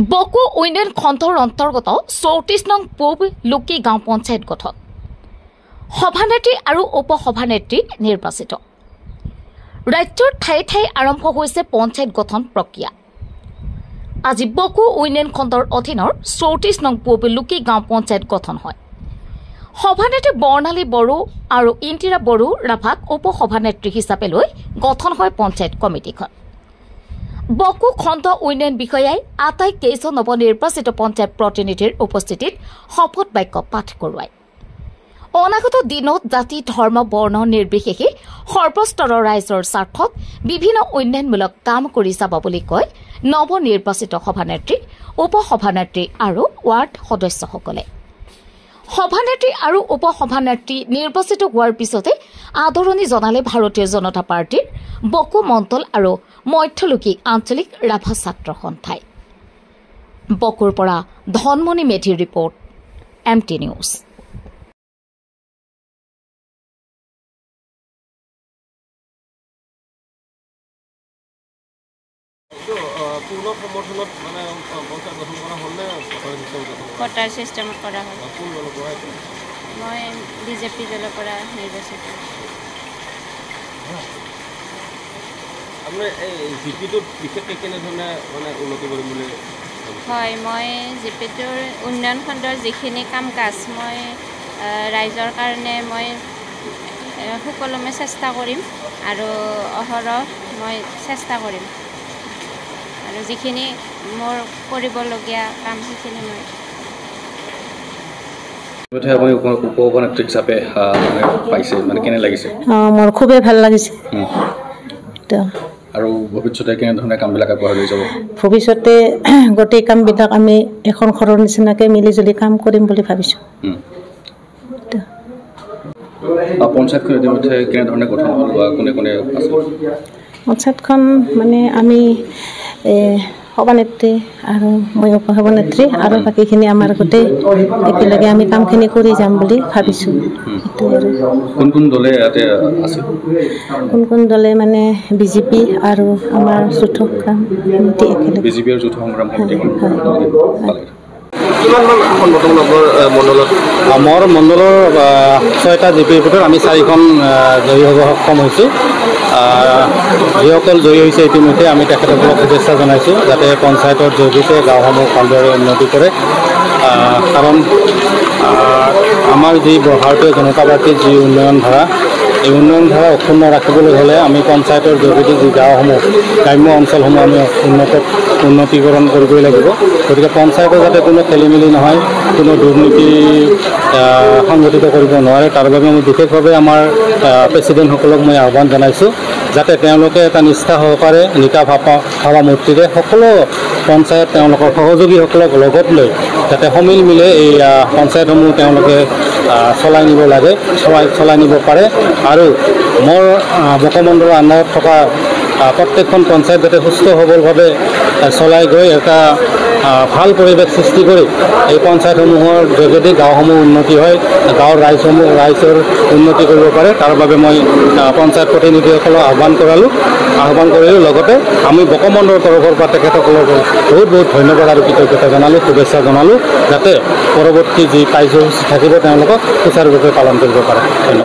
বকো উন্নয়ন খণ্ডৰ অন্তৰ্গত 34 নং পূব লুকি গাঁও পঞ্চায়ত গঠন সভানেত্ৰী আৰু উপসভানেত্ৰী নিৰ্বাচিত ৰাজ্যৰ ঠাই ঠাই আৰম্ভ হৈছে পঞ্চায়ত গঠন প্ৰক্ৰিয়া আজি বকো উন্নয়ন খণ্ডৰ অধীনৰ 34 নং পূব লুকি গাঁও পঞ্চায়ত গঠন হয় সভানেত্ৰী বৰ্ণালী বড়ো আৰু ইন্দিৰা বড়ো ৰাভাক উপসভানেত্ৰী হিচাপে লৈ গঠন হয় পঞ্চায়ত কমিটিখন বকো খণ্ড উন্নয়ন বিষয়াই আটাইকেইজন নৱনিৰ্বাচিত পঞ্চায়ত প্ৰতিনিধিৰ উপস্থিতিত শপত বাক্য পাঠ কৰোৱায় অনাগত দিনত জাতি ধৰ্ম বৰ্ণ নিৰ্বিশেষে সৰ্বস্তৰৰ ৰাইজৰ স্বাৰ্থত বিভিন্ন উন্নয়নমূলক কাম কৰি যাব বুলি কয় নৱনিৰ্বাচিত সভানেত্ৰী উপসভানেত্ৰী আৰু ৱাৰ্ড সদস্যসকলে সভানেত্ৰী আৰু উপসভানেত্ৰী নিৰ্বাচিত হোৱাৰ পিছতে আদৰণি জনালে ভাৰতীয় জনতা পাৰ্টিৰ বকো মণ্ডল আৰু মধ্যলুকি আঞ্চলিক ৰাভা ছাত্ৰ সন্থাই বকোৰ পৰা ধনমণি মেধিৰ ৰিপৰ্ট MT নিউজ পূৰ্ণ সমৰ্থনত মানে পঞ্চায়ত গঠন কৰা হ'লে ভোটাৰ চিষ্টেমত কৰা হয় মই বিজেপি দলৰ পৰা নিৰ্বাচিত আপুনি এই জিপিটোত বিশেষকৈ কেনেধৰণে মানে উন্নতি কৰিম বুলি হয় মই জিপিটোৰ উন্নয়ন খণ্ডৰ যিখিনি কাম কাজ মই ৰাইজৰ কাৰণে মই সুকলমে চেষ্টা কৰিম আৰু অহৰহ মই চেষ্টা কৰিম আৰু যিখিনি মোৰ কৰিবলগীয়া কাম সেইখিনি মই আপুনি উপসভানেত্ৰী হিচাপে পাইছে মানে কেনে লাগিছে মোৰ খুবেই ভাল লাগিছে আৰু ভৱিষ্যতে কেনেধৰণে কামবিলাক আগবঢ়াই লৈ যাব ভৱিষ্যতে গোটেই কামবিলাক আমি এখন ঘৰৰ নিচিনাকৈ মিলিজুলি কাম কৰিম বুলি ভাবিছোঁ পঞ্চায়তখন ইতিমধ্যে কেনেধৰণে গঠন হ'ল বা কোনে কোনে আছে পঞ্চায়তখন মানে আমি সভানেত্ৰী আৰু মই উপসভানেত্ৰী আৰু বাকীখিনি আমাৰ গোটেই একেলগে আমি কামখিনি কৰি যাম বুলি ভাবিছোঁ কোন কোন দলে ইয়াতে আছে কোন কোন দলে মানে বিজেপি আৰু আমাৰ যৌথ কমিটি একেলগে বিজেপি আৰু যৌথ সংগ্ৰাম কমিটিখন মোৰ মণ্ডলৰ 6টা জিপিৰ ভিতৰত আমি 4খন জয়ী হ'ব সক্ষম হৈছোঁ যিসকল জয়ী হৈছে ইতিমধ্যে আমি তেখেতসকলক শুভেচ্ছা জনাইছোঁ যাতে পঞ্চায়তৰ জৰিয়তে গাঁওসমূহ ভালদৰে উন্নতি কৰে কাৰণ আমাৰ যি ভাৰতীয় জনতা পাৰ্টীৰ যি উন্নয়ন ধাৰা এই উন্নয়ন ধাৰা অক্ষুণ্ণ ৰাখিবলৈ হ'লে আমি পঞ্চায়তৰ জৰিয়তে যি গাঁওসমূহ গ্ৰাম্য অঞ্চলসমূহ আমি উন্নতিকৰণ কৰিবই লাগিব গতিকে পঞ্চায়তৰ যাতে কোনো খেলিমেলি নহয় কোনো দুৰ্নীতি সংগঠিত কৰিব নোৱাৰে তাৰ বাবে আমি বিশেষভাৱে আমাৰ প্ৰেচিডেণ্টসকলক মই আহ্বান জনাইছোঁ যাতে তেওঁলোকে এটা নিষ্ঠা সহকাৰে নিকা ভাৱমূৰ্তিৰে সকলো পঞ্চায়ত তেওঁলোকৰ সহযোগীসকলক লগত লৈ যাতে সমিল মিলে এই পঞ্চায়তসমূহ তেওঁলোকে চলাই নিব লাগে চলাই নিব পাৰে আৰু মোৰ বকো মণ্ডলৰ আণ্ডাৰত থকা প্ৰত্যেকখন পঞ্চায়ত যাতে সুস্থ সবলভাৱে চলাই গৈ এটা ভাল পৰিৱেশ সৃষ্টি কৰি এই পঞ্চায়তসমূহৰ যোগেদি গাঁওসমূহ উন্নতি হয় গাঁৱৰ ৰাইজৰ উন্নতি কৰিব পাৰে তাৰ বাবে মই পঞ্চায়ত প্ৰতিনিধিসকলক আহ্বান কৰিলোঁ লগতে আমি বকো মণ্ডলৰ তৰফৰ পৰা তেখেতসকলক বহুত বহুত ধন্যবাদ আৰু কৃতজ্ঞতা জনালোঁ শুভেচ্ছা জনালোঁ যাতে পৰৱৰ্তী যি কাৰ্যসূচী থাকিব তেওঁলোকক সুচাৰুৰূপে পালন কৰিব পাৰে ধন্যবাদ